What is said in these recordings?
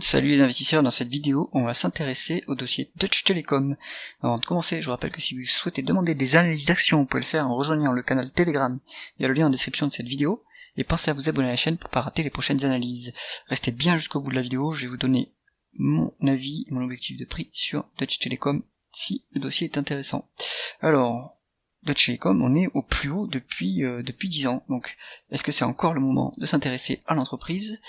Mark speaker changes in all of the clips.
Speaker 1: Salut les investisseurs, dans cette vidéo, on va s'intéresser au dossier Deutsche Telekom. Avant de commencer, je vous rappelle que si vous souhaitez demander des analyses d'actions, vous pouvez le faire en rejoignant le canal Telegram. Il y a le lien en description de cette vidéo. Et pensez à vous abonner à la chaîne pour ne pas rater les prochaines analyses. Restez bien jusqu'au bout de la vidéo, je vais vous donner mon avis, mon objectif de prix sur Deutsche Telekom, si le dossier est intéressant. Alors, Deutsche Telekom, on est au plus haut depuis 10 ans. Donc, est-ce que c'est encore le moment de s'intéresser à l'entreprise ?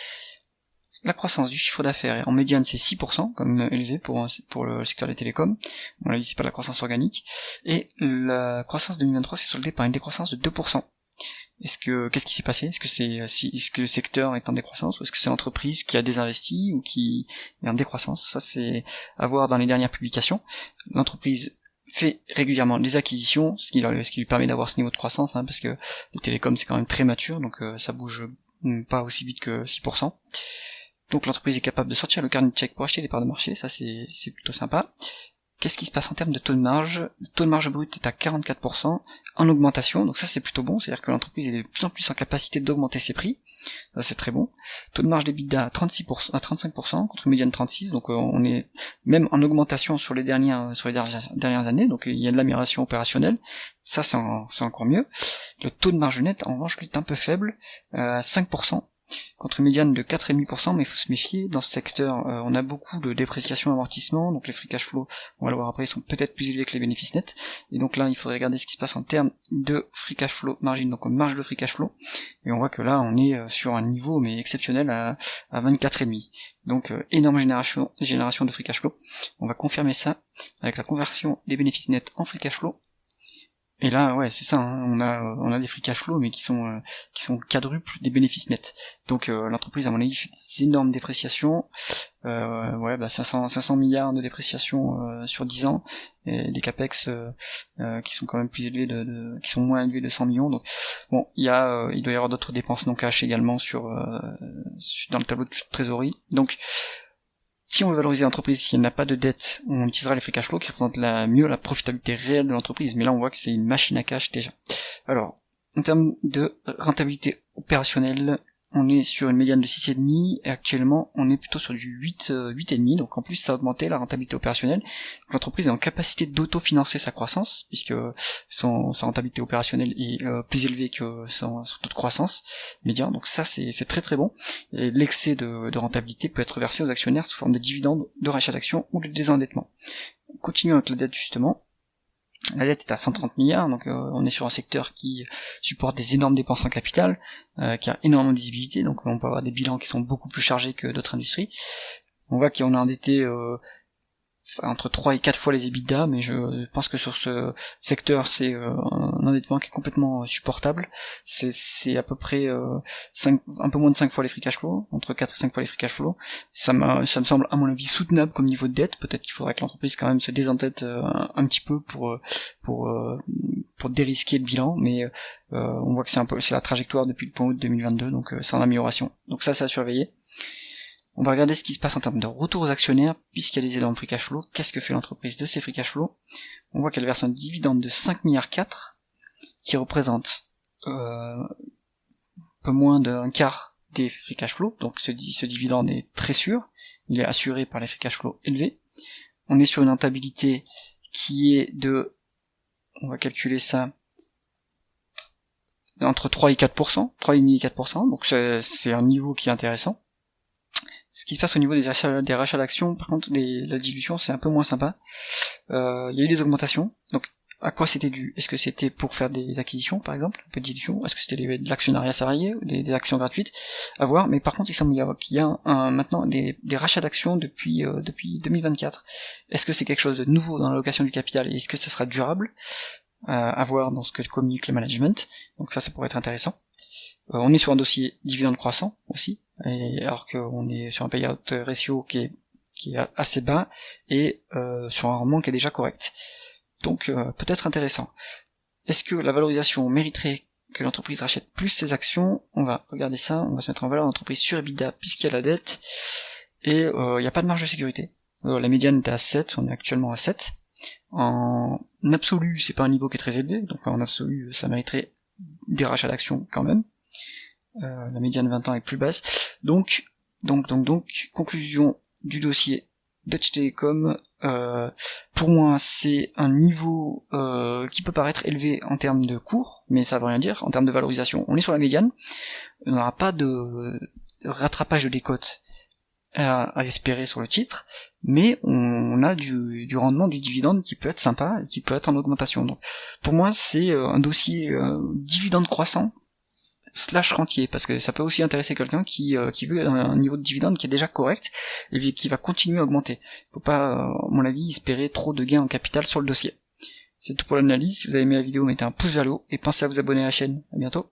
Speaker 1: La croissance du chiffre d'affaires en médiane c'est 6%, comme élevé pour le secteur des télécoms. On l'a dit, c'est pas de la croissance organique. Et la croissance 2023 s'est soldée par une décroissance de 2%. Qu'est-ce qui s'est passé? Est-ce que le secteur est en décroissance, ou est-ce que c'est l'entreprise qui a désinvesti ou qui est en décroissance? Ça, c'est à voir dans les dernières publications. L'entreprise fait régulièrement des acquisitions, ce qui lui permet d'avoir ce niveau de croissance, parce que les télécoms c'est quand même très mature, donc ça bouge pas aussi vite que 6%. Donc l'entreprise est capable de sortir le carnet de chèque pour acheter des parts de marché, ça c'est plutôt sympa. Qu'est-ce qui se passe en termes de taux de marge? Le taux de marge brut est à 44%, en augmentation, donc ça c'est plutôt bon, c'est-à-dire que l'entreprise est de plus en plus en capacité d'augmenter ses prix, ça c'est très bon. Taux de marge d'EBITDA à 35% contre une médiane 36%, donc on est même en augmentation sur les dernières années, donc il y a de l'amélioration opérationnelle, ça c'est encore mieux. Le taux de marge net en revanche lui est un peu faible, à 5%. Contre une médiane de 4,5%, mais il faut se méfier, dans ce secteur, on a beaucoup de dépréciation et amortissement, donc les free cash flow, on va le voir après, ils sont peut-être plus élevés que les bénéfices nets, et donc là, il faudrait regarder ce qui se passe en termes de free cash flow margin, donc en marge de free cash flow, et on voit que là, on est sur un niveau, mais exceptionnel, à 24,5. Donc, énorme génération de free cash flow. On va confirmer ça avec la conversion des bénéfices nets en free cash flow. Et là, ouais, c'est ça, on a des free cash flow, mais qui sont quadruples des bénéfices nets. Donc l'entreprise, à mon avis, fait des énormes dépréciations, 500 milliards de dépréciations sur 10 ans, et des capex qui sont quand même plus élevés qui sont moins élevés de 100 millions. Donc bon, il doit y avoir d'autres dépenses non cash également dans le tableau de trésorerie. Donc si on veut valoriser l'entreprise, si elle n'a pas de dette, on utilisera les free cash flow qui représentent mieux la profitabilité réelle de l'entreprise. Mais là, on voit que c'est une machine à cash déjà. Alors, en termes de rentabilité opérationnelle, on est sur une médiane de 6,5 et actuellement, on est plutôt sur du 8,5. Donc en plus, ça a augmenté la rentabilité opérationnelle. L'entreprise est en capacité d'autofinancer sa croissance, puisque sa rentabilité opérationnelle est plus élevée que son taux de croissance médian. Donc ça, c'est très très bon. Et l'excès de rentabilité peut être versé aux actionnaires sous forme de dividendes, de rachat d'actions ou de désendettement. Continuons avec la dette justement. La dette est à 130 milliards, donc on est sur un secteur qui supporte des énormes dépenses en capital, qui a énormément de visibilité, donc on peut avoir des bilans qui sont beaucoup plus chargés que d'autres industries. On voit qu'on est endetté entre 3 et 4 fois les EBITDA, mais je pense que sur ce secteur, c'est un endettement qui est complètement supportable. C'est à peu près un peu moins de 5 fois les free cash flow, entre 4 et 5 fois les free cash flow. Ça me semble à mon avis soutenable comme niveau de dette. Peut-être qu'il faudrait que l'entreprise quand même se désendette un petit peu pour dérisquer le bilan, mais on voit que c'est la trajectoire depuis le point haut de 2022, donc c'est en amélioration. Donc ça, c'est à surveiller. On va regarder ce qui se passe en termes de retour aux actionnaires, puisqu'il y a des énormes free cash flow. Qu'est-ce que fait l'entreprise de ces free cash flow? On voit qu'elle verse un dividende de 5 milliards 4, qui représente un peu moins d'un quart des free cash flow. Donc ce dividende est très sûr, il est assuré par les free cash flow élevés. On est sur une rentabilité qui est on va calculer ça, entre 3 et 4%, 3,5 et 4%, donc c'est un niveau qui est intéressant. Ce qui se passe au niveau des rachats d'actions, par contre, la dilution, c'est un peu moins sympa. Il y a eu des augmentations. Donc, à quoi c'était dû? Est-ce que c'était pour faire des acquisitions, par exemple, un peu de dilution? Est-ce que c'était de l'actionnariat salarié ou des actions gratuites? À voir. Mais par contre, il semble qu'il y a maintenant des rachats d'actions depuis 2024. Est-ce que c'est quelque chose de nouveau dans l'allocation du capital et est-ce que ça sera durable? À voir dans ce que communique le management. Donc ça pourrait être intéressant. On est sur un dossier dividende croissant aussi, alors qu'on est sur un payout ratio qui est assez bas et sur un rendement qui est déjà correct. Donc peut-être intéressant. Est-ce que la valorisation mériterait que l'entreprise rachète plus ses actions? On va regarder ça, on va se mettre en valeur d'entreprise sur EBITDA puisqu'il y a la dette et il n'y a pas de marge de sécurité. La médiane est à 7, on est actuellement à 7. En absolu, c'est pas un niveau qui est très élevé, donc en absolu, ça mériterait des rachats d'actions quand même. La médiane 20 ans est plus basse, donc Donc, conclusion du dossier Deutsche Telekom, pour moi c'est un niveau qui peut paraître élevé en termes de cours, mais ça veut rien dire. En termes de valorisation, on est sur la médiane, on n'aura pas de rattrapage de décote à espérer sur le titre, mais on a du rendement du dividende qui peut être sympa et qui peut être en augmentation. Donc pour moi c'est un dossier dividende croissant / rentier, parce que ça peut aussi intéresser quelqu'un qui veut un niveau de dividende qui est déjà correct et qui va continuer à augmenter. Faut pas, à mon avis, espérer trop de gains en capital sur le dossier. C'est tout pour l'analyse. Si vous avez aimé la vidéo, mettez un pouce vers le haut et pensez à vous abonner à la chaîne. À bientôt.